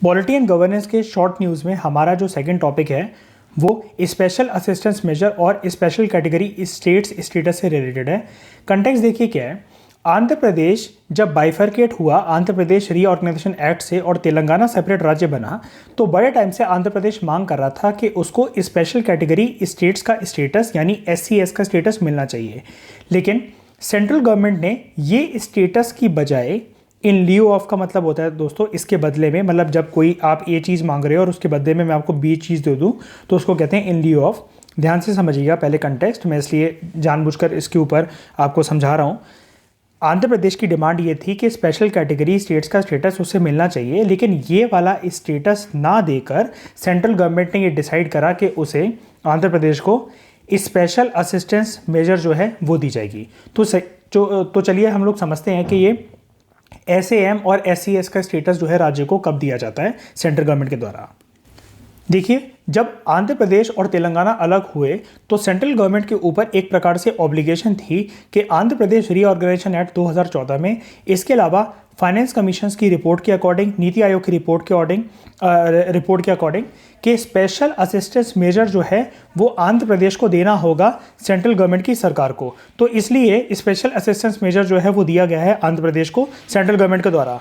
Polity and governance के short news में हमारा जो सेकंड टॉपिक है वो स्पेशल असिस्टेंस मेजर और स्पेशल कैटेगरी स्टेट्स स्टेटस से रिलेटेड है। कंटेक्स्ट देखिए क्या है। आंध्र प्रदेश जब बाइफरकेट हुआ आंध्र प्रदेश रीऑर्गेनाइजेशन एक्ट से और तेलंगाना सेपरेट राज्य बना, तो बड़े टाइम से आंध्र प्रदेश मांग कर रहा था कि उसको स्पेशल कैटेगरी स्टेट्स का स्टेटस यानी SCS का स्टेटस मिलना चाहिए। लेकिन सेंट्रल गवर्नमेंट ने ये स्टेटस की बजाय इन लियो ऑफ का मतलब होता है दोस्तों इसके बदले में, मतलब जब कोई आप ए चीज़ मांग रहे हो और उसके बदले में मैं आपको बी चीज़ दे दूँ तो उसको कहते हैं इन लियो ऑफ। ध्यान से समझिएगा पहले कंटेक्स्ट, मैं इसलिए जानबूझकर इसके ऊपर आपको समझा रहा हूँ। आंध्र प्रदेश की डिमांड ये थी कि स्पेशल कैटेगरी स्टेट्स का स्टेटस उससे मिलना चाहिए, लेकिन ये वाला स्टेटस ना देकर सेंट्रल गवर्नमेंट ने ये डिसाइड करा कि उसे आंध्र प्रदेश को स्पेशल असिस्टेंस मेजर जो है वो दी जाएगी। तो चलिए हम लोग समझते हैं कि ये SAM और SCS का स्टेटस जो है राज्य को कब दिया जाता है सेंट्रल गवर्नमेंट के द्वारा। देखिए, जब आंध्र प्रदेश और तेलंगाना अलग हुए तो सेंट्रल गवर्नमेंट के ऊपर एक प्रकार से ऑब्लिगेशन थी कि आंध्र प्रदेश रीऑर्गेनाइजेशन एक्ट 2014 में, इसके अलावा फाइनेंस कमीशन की रिपोर्ट के अकॉर्डिंग, नीति आयोग की रिपोर्ट के अकॉर्डिंग कि स्पेशल असिस्टेंस मेजर जो है वो आंध्र प्रदेश को देना होगा सेंट्रल गवर्नमेंट की सरकार को। तो इसलिए स्पेशल असिस्टेंस मेजर जो है वो दिया गया है आंध्र प्रदेश को सेंट्रल गवर्नमेंट के द्वारा।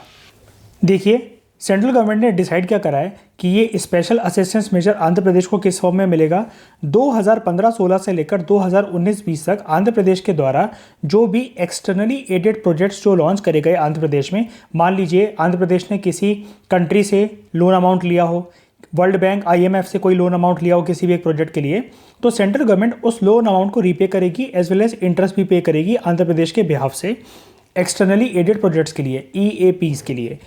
देखिए, सेंट्रल गवर्नमेंट ने डिसाइड क्या करा है कि ये special assistance major Andhra Pradesh को किस फॉर्म में मिलेगा। 2015-16 से लेकर 2019-20 तक आंध्र प्रदेश के द्वारा जो भी एक्सटर्नली एडेड प्रोजेक्ट्स जो लॉन्च करे गए आंध्र प्रदेश में, मान लीजिए आंध्र प्रदेश ने किसी कंट्री से लोन अमाउंट लिया हो, वर्ल्ड बैंक IMF से कोई लोन अमाउंट लिया हो किसी भी एक प्रोजेक्ट के लिए, तो सेंट्रल गवर्नमेंट उस लोन अमाउंट को रीपे करेगी एज वेल एज इंटरेस्ट भी पे करेगी आंध्र प्रदेश के बिहाफ से एक्सटर्नली एडेड प्रोजेक्ट्स के लिए, EAPs के लिए।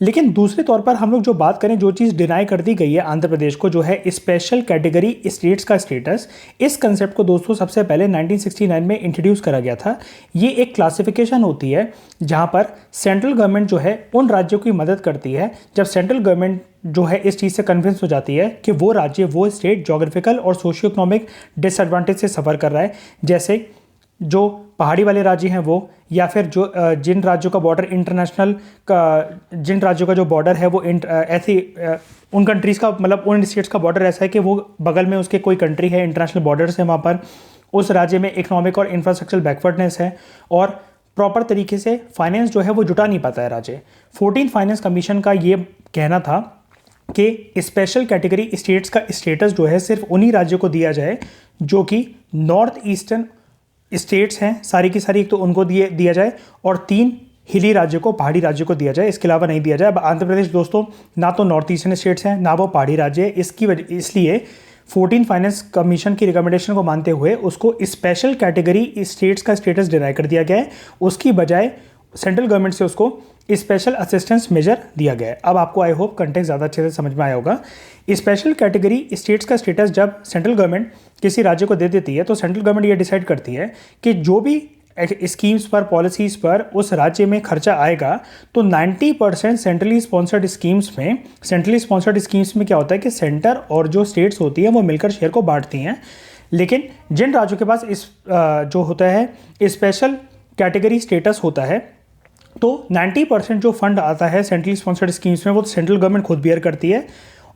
लेकिन दूसरे तौर पर हम लोग जो बात करें, जो चीज़ डिनाई कर दी गई है आंध्र प्रदेश को, जो है स्पेशल कैटेगरी स्टेट्स का स्टेटस, इस कंसेप्ट को दोस्तों सबसे पहले 1969 में इंट्रोड्यूस करा गया था। ये एक क्लासिफिकेशन होती है जहां पर सेंट्रल गवर्नमेंट जो है उन राज्यों की मदद करती है जब सेंट्रल गवर्नमेंट जो है इस चीज़ से कन्विंस हो जाती है कि वो राज्य, वो स्टेट जोग्राफिकल और सोशियो इकोनॉमिक डिसएडवांटेज से सफ़र कर रहा है। जैसे जो पहाड़ी वाले राज्य हैं वो, या फिर जो जिन राज्यों का बॉर्डर इंटरनेशनल का, जिन राज्यों का जो बॉर्डर है वो ऐसी उन कंट्रीज़ का, मतलब उन स्टेट्स का बॉर्डर ऐसा है कि वो बगल में उसके कोई कंट्री है, इंटरनेशनल बॉर्डर्स है वहाँ पर, उस राज्य में इकोनॉमिक और इंफ्रास्ट्रक्चरल बैकवर्डनेस है और प्रॉपर तरीके से फाइनेंस जो है वो जुटा नहीं पाता है राज्य। 14 फाइनेंस कमीशन का ये कहना था कि स्पेशल कैटेगरी स्टेट्स का स्टेटस जो है सिर्फ उन्हीं राज्यों को दिया जाए जो कि नॉर्थ ईस्टर्न स्टेट्स हैं सारी की सारी, एक तो उनको दिया जाए और 3 हिली राज्यों को, पहाड़ी राज्यों को दिया जाए, इसके अलावा नहीं दिया जाए। अब आंध्र प्रदेश दोस्तों ना तो नॉर्थ ईस्टर्न स्टेट्स हैं ना वो पहाड़ी राज्य है, इसलिए 14 फाइनेंस कमीशन की रिकमेंडेशन को मानते हुए उसको स्पेशल कैटेगरी स्टेट्स का स्टेटस डिनाई कर दिया गया है। उसकी बजाय सेंट्रल गवर्नमेंट से उसको स्पेशल असिस्टेंस मेजर दिया गया है। अब आपको आई होप कंटेक्स्ट ज़्यादा अच्छे से समझ में आया होगा। स्पेशल कैटेगरी स्टेट्स का स्टेटस जब सेंट्रल गवर्नमेंट किसी राज्य को दे देती है तो सेंट्रल गवर्नमेंट ये डिसाइड करती है कि जो भी स्कीम्स पर, पॉलिसीज़ पर उस राज्य में खर्चा आएगा तो 90% सेंट्रली स्पॉन्सर्ड स्कीम्स में क्या होता है कि सेंटर और जो स्टेट्स होती हैं वो मिलकर शेयर को बांटती हैं। लेकिन जिन राज्यों के पास इस जो होता है स्पेशल कैटेगरी स्टेटस होता है तो 90% जो फंड आता है सेंट्रली स्पॉन्सर्ड स्कीम्स में वो सेंट्रल गवर्नमेंट खुद बियर करती है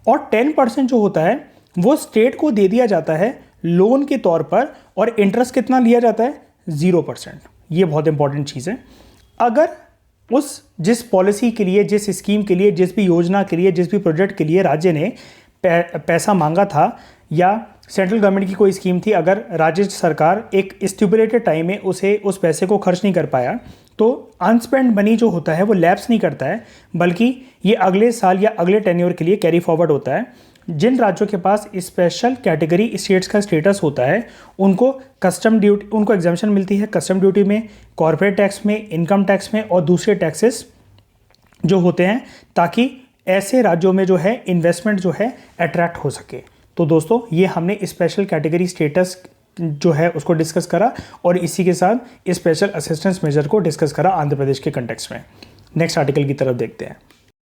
और 10% जो होता है वो स्टेट को दे दिया जाता है लोन के तौर पर, और इंटरेस्ट कितना लिया जाता है 0%। ये बहुत इंपॉर्टेंट चीज़ है। अगर जिस पॉलिसी के लिए, जिस स्कीम के लिए, जिस भी योजना के लिए, जिस भी प्रोजेक्ट के लिए राज्य ने पैसा मांगा था या सेंट्रल गवर्नमेंट की कोई स्कीम थी, अगर राज्य सरकार एक स्टिपुलेटेड टाइम में उस पैसे को खर्च नहीं कर पाया तो अनस्पेंड मनी जो होता है वो लैप्स नहीं करता है, बल्कि ये अगले साल या अगले टेन्योर के लिए कैरी फॉरवर्ड होता है। जिन राज्यों के पास स्पेशल कैटेगरी स्टेट्स का स्टेटस होता है उनको कस्टम ड्यूटी, उनको एग्जाम्पशन मिलती है कस्टम ड्यूटी में, कॉर्पोरेट टैक्स में, इनकम टैक्स में और दूसरे टैक्सेस जो होते हैं, ताकि ऐसे राज्यों में जो है इन्वेस्टमेंट जो है अट्रैक्ट हो सके। तो दोस्तों ये हमने स्पेशल कैटेगरी स्टेटस जो है उसको डिस्कस करा और इसी के साथ स्पेशल असिस्टेंस मेजर को डिस्कस करा आंध्र प्रदेश के कंटेक्स्ट में। नेक्स्ट आर्टिकल की तरफ देखते हैं।